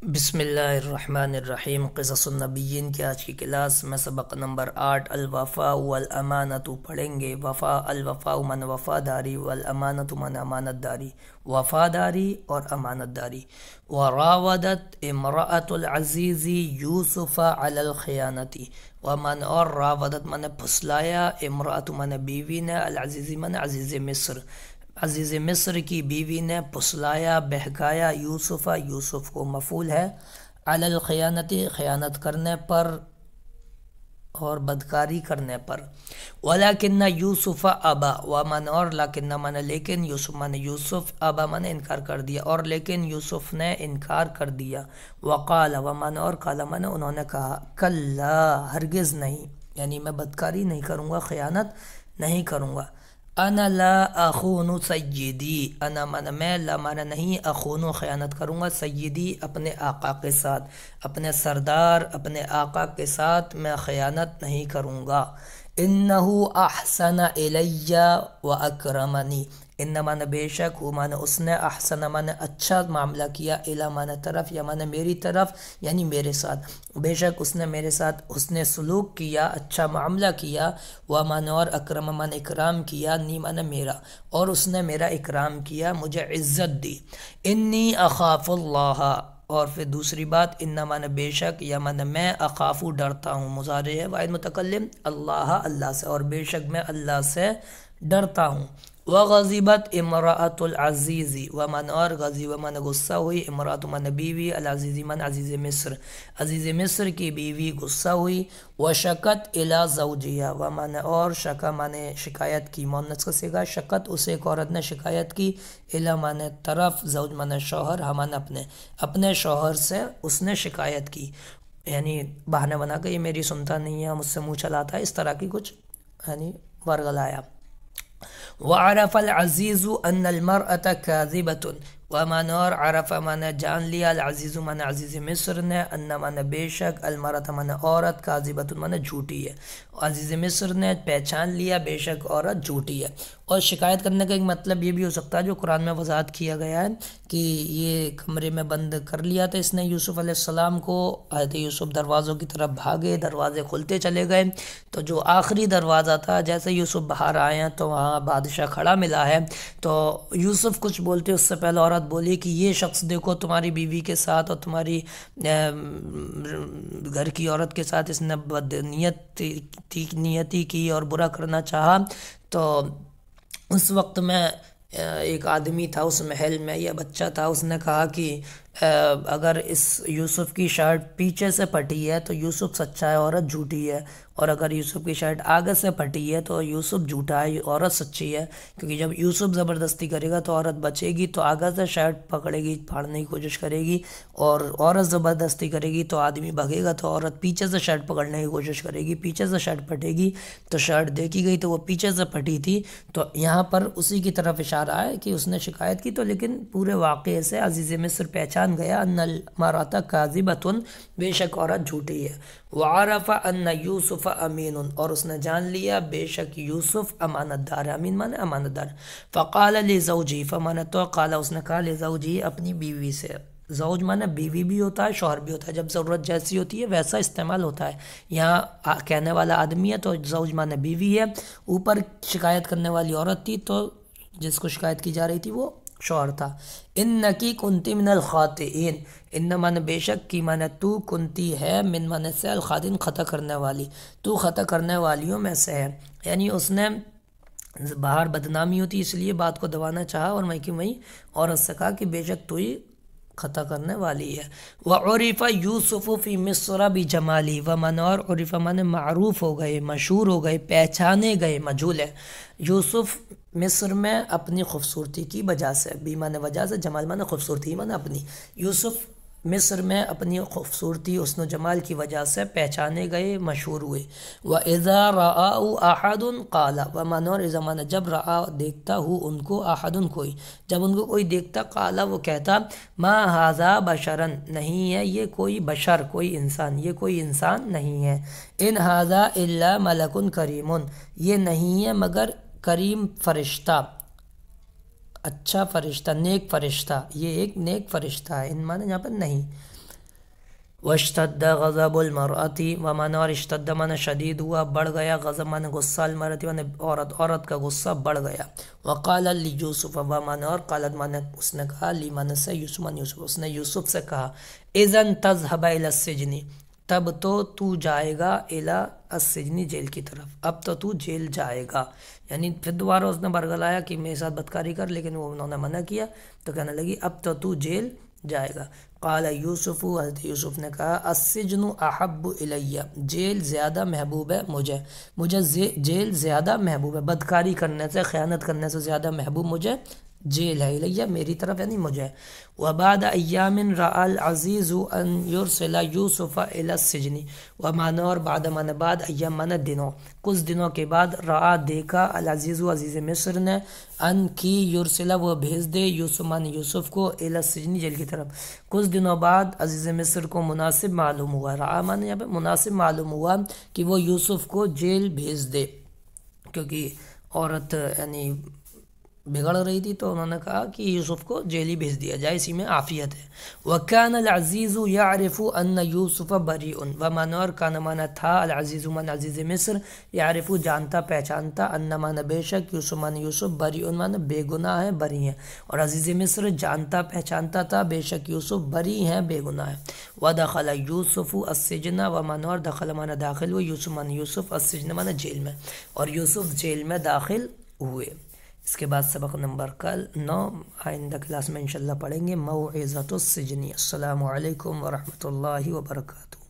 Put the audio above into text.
بسم اللہ الرحمن الرحیم۔ قصص النبیین کی آج کی کلاس میں سبق نمبر 8 الوفاء والامانۃ پڑھیں گے۔ الوفاء من وفاداری، والامانۃ من امانت داری، وفاداری اور امانت داری۔ وراودت امرأۃ العزیز یوسف علی الخیانۃ، ومن اور راودت من پھسلایا، امرأۃ من بیوی نے، العزیز من عزیز مصر، عزیز مصر کی بیوی نے پھسلایا، بہکایا، یوسف کو مفعول ہے علی الخیانت خیانت کرنے پر اور بدکاری کرنے پر۔ ولیکن یوسف ابا، ومن اور لیکن من لیکن، یوسف ابا من انکار کر دیا، اور لیکن یوسف نے انکار کر دیا۔ وقال، ومن اور قال من انہوں نے کہا، کلا ہرگز نہیں، یعنی میں بدکاری نہیں کروں گا، خیانت نہیں کروں گا۔ انا لا اخون سیدی، انا میں لا مانا نہیں، اخون خیانت کروں گا، سیدی اپنے آقا کے ساتھ، اپنے سردار اپنے آقا کے ساتھ میں خیانت نہیں کروں گا۔ انہو احسن الی و اکرمنی، ان من بے شک ہو من اس نے، احسن من اچھا معاملہ کیا، الی من طرف یا من میری طرف، یعنی میرے ساتھ، بے شک اس نے میرے ساتھ حسن سلوک کیا، اچھا معاملہ کیا، ومن اور اکرم من اکرام کیا، نی من میرا، اور اس نے میرا اکرام کیا، مجھے عزت دی۔ انی اخاف اللہ، اور پھر دوسری بات، ان من بے شک، یا من میں، اخافو ڈرتا ہوں، مضارع ہے واحد متکلم، اللہ سے، اور بے شک میں اللہ سے ڈرتا ہوں۔ وغضبت امرأۃ العزیز، ومن اور غضب من غصہ ہوئی، امرأۃ من بیوی، العزیز من عزیز مصر، عزیز مصر کی بیوی غصہ ہوئی۔ وشکت الی زوجہا، ومن اور شکا من شکایت کی، مؤنث کا صیغہ، شکت اسے ایک عورت نے شکایت کی، الی من طرف، زوج من شوہر، ہمن اپنے شوہر سے اس نے شکایت کی، یعنی بہانہ بنا کے یہ میری سنتا نہیں ہے، مجھ سے منہ چلاتا ہے، اس طرح کی کچھ یعنی ورغلایا۔ وعرف العزیز ان المرأة كاذبة، ومن اور عرف من جان لیا، العزیز من عزیز مصر نے، ان من بے شک، المرأة من عورت، کاذبۃ من جھوٹی ہے، عزیز مصر نے پہچان لیا بے شک عورت جھوٹی ہے۔ اور شکایت کرنے کا ایک مطلب یہ بھی ہو سکتا ہے جو قرآن میں وضاحت کیا گیا ہے کہ یہ کمرے میں بند کر لیا تھا اس نے یوسف علیہ السلام کو، حضرت یوسف دروازوں کی طرف بھاگے، دروازے کھلتے چلے گئے، تو جو آخری دروازہ تھا، جیسے یوسف باہر آئے ہیں تو وہاں بادشاہ کھڑا ملا ہے، تو یوسف کچھ بولتے اس سے پہلے عورت بولی کہ یہ شخص دیکھو تمہاری بیوی کے ساتھ اور تمہاری گھر کی عورت کے ساتھ اس نے نیتی کی اور برا کرنا چاہا۔ تو اس وقت میں ایک آدمی تھا اس محل میں، یا بچہ تھا، اس نے کہا کہ اگر اس یوسف کی شرٹ پیچھے سے پھٹی ہے تو یوسف سچا ہے، عورت جھوٹی ہے، اور اگر یوسف کی شرٹ آگے سے پھٹی ہے تو یوسف جھوٹا ہے، عورت سچی ہے، کیونکہ جب یوسف زبردستی کرے گا تو عورت بچے گی، تو آگے سے شرٹ پکڑے گی، پھاڑنے کی کوشش کرے گی، اور عورت زبردستی کرے گی تو آدمی بھگے گا، تو عورت پیچھے سے شرٹ پکڑنے کی کوشش کرے گی، پیچھے سے شرٹ پھٹے گی، تو شرٹ دیکھی گئی تو وہ پیچھے سے پھٹی تھی۔ تو یہاں پر اسی کی طرف اشارہ ہے کہ اس نے شکایت کی، تو لیکن پورے واقعے سے عزیز مصر پہچان گیا، ان المرأة کاذبۃ، بے شک عورت جھوٹی ہے۔ وعرف ان یوسف امین، اور اس نے جان لیا بے شک یوسف امانت دار ہے، امین مانے امانت دار۔ فقال لزوجی، فمانا تو قال اس نے کہا، لزوجی اپنی بیوی سے، زوج مانا بیوی بھی ہوتا ہے، شوہر بھی ہوتا ہے، جب ضرورت جیسی ہوتی ہے ویسا استعمال ہوتا ہے، یہاں کہنے والا آدمی ہے تو زوج مانا بیوی ہے، اوپر شکایت کرنے والی عورت تھی، تو جس کو شکایت کی جا رہی تھی وہ شوہر تھا۔ انکی کنتی من الخاطئین، ان من بے شک کی من تو کنتی ہے، من من سے، الخاطئین خطا کرنے والی، تو خطا کرنے والیوں میں سے ہے، یعنی اس نے باہر بدنامی ہوتی اس لیے بات کو دبانا چاہا، اور میں کہ وہیں عورت سے کہا کہ بے شک تو ہی خطا کرنے والی ہے۔ وعرف یوسف فی مصر بجمالی، ومن اور عرف من معروف ہو گئے، مشہور ہو گئے، پہچانے گئے، مجہول ہے، یوسف مصر میں اپنی خوبصورتی کی وجہ سے، بھی معنی وجہ سے، جمال معنی خوبصورتی معنی اپنی، یوسف مصر میں اپنی خوبصورتی، حسن و جمال کی وجہ سے پہچانے گئے، مشہور ہوئے۔ وَإِذَا رَآهُ أَحَدٌ قَالَ، وَمَنْ اور اذا معنی جب رآ دیکھتا ہو ان کو، احدن کوئی، جب ان کو کوئی دیکھتا، قال وہ کہتا، ما هذا بشرا، نہیں ہے یہ کوئی بشر، کوئی انسان، یہ کوئی انسان نہیں ہے، ان هذا الا ملک کریم، یہ نہیں ہے مگر کریم فرشتہ، اچھا فرشتہ، نیک فرشتہ، یہ ایک نیک فرشتہ ہے، ان معنی یہاں پر نہیں، واشتد غضب المرأتی و من اور اشتد من شدید ہوا بڑھ گیا غضب من غصہ المرأتی من عورت کا غصہ بڑھ گیا وقال لیوسف و من اور قالت من اس نے کہا لیمن سے یوسف اس نے یوسف سے کہا اذن تذهب الى السجن تب تو جائے گا الی السجن جیل کی طرف اب تو جیل جائے گا یعنی پھر دوبارہ اس نے برگلایا کہ میرے ساتھ بدکاری کر لیکن وہ انہوں نے منع کیا تو کہنے لگی اب تو جیل جائے گا قال یوسف حضرت یوسف نے کہا السجن احب الی جیل زیادہ محبوب ہے مجھے جیل زیادہ محبوب ہے بدکاری کرنے سے خیانت کرنے سے زیادہ محبوب مجھے جیل ہے الیہ میری طرف یعنی مجھے وبعد ایام رأى العزیز ان یرسل یوسف الی السجن ومانا اور بعد من بعد ایام من دنوں کچھ دنوں کے بعد رأى دیکھا العزیز عزیز مصر نے ان کی یرسل وہ بھیج دے یوسف کو الی السجن جیل کی طرف کچھ دنوں بعد عزیز مصر کو مناسب معلوم ہوا رأى من یہاں پہ مناسب معلوم ہوا کہ وہ یوسف کو جیل بھیج دے کیونکہ عورت یعنی بگڑ رہی تھی تو انہوں نے کہا کہ یوسف کو جیلی بھیج دیا جائے اسی میں عافیت ہے وَكَانَ الْعَزِيزُ يَعْرِفُ أَنَّ يُوسُفَ بَرِيءٌ وَمَنَ اور کان مانا تھا العزیز من عزیز مصر یعرف جانتا پہچانتا ان مانا بے شک یوسف بریء من بے گناہ ہے بری ہیں اور عزیز مصر جانتا پہچانتا تھا بے شک یوسف بری ہیں بے گناہ ہے وَدَخَلَ يُوسُفُ السِّجْنَ وَمَنَ اور دخل مانا داخل ہوئے یوسف السجن مانا جیل میں اور یوسف جیل میں داخل ہوئے اس کے بعد سبق نمبر 9 آئندہ کلاس میں انشاءاللہ پڑھیں گے موعظۃ السجن السلام علیکم ورحمۃ اللہ وبرکاتہ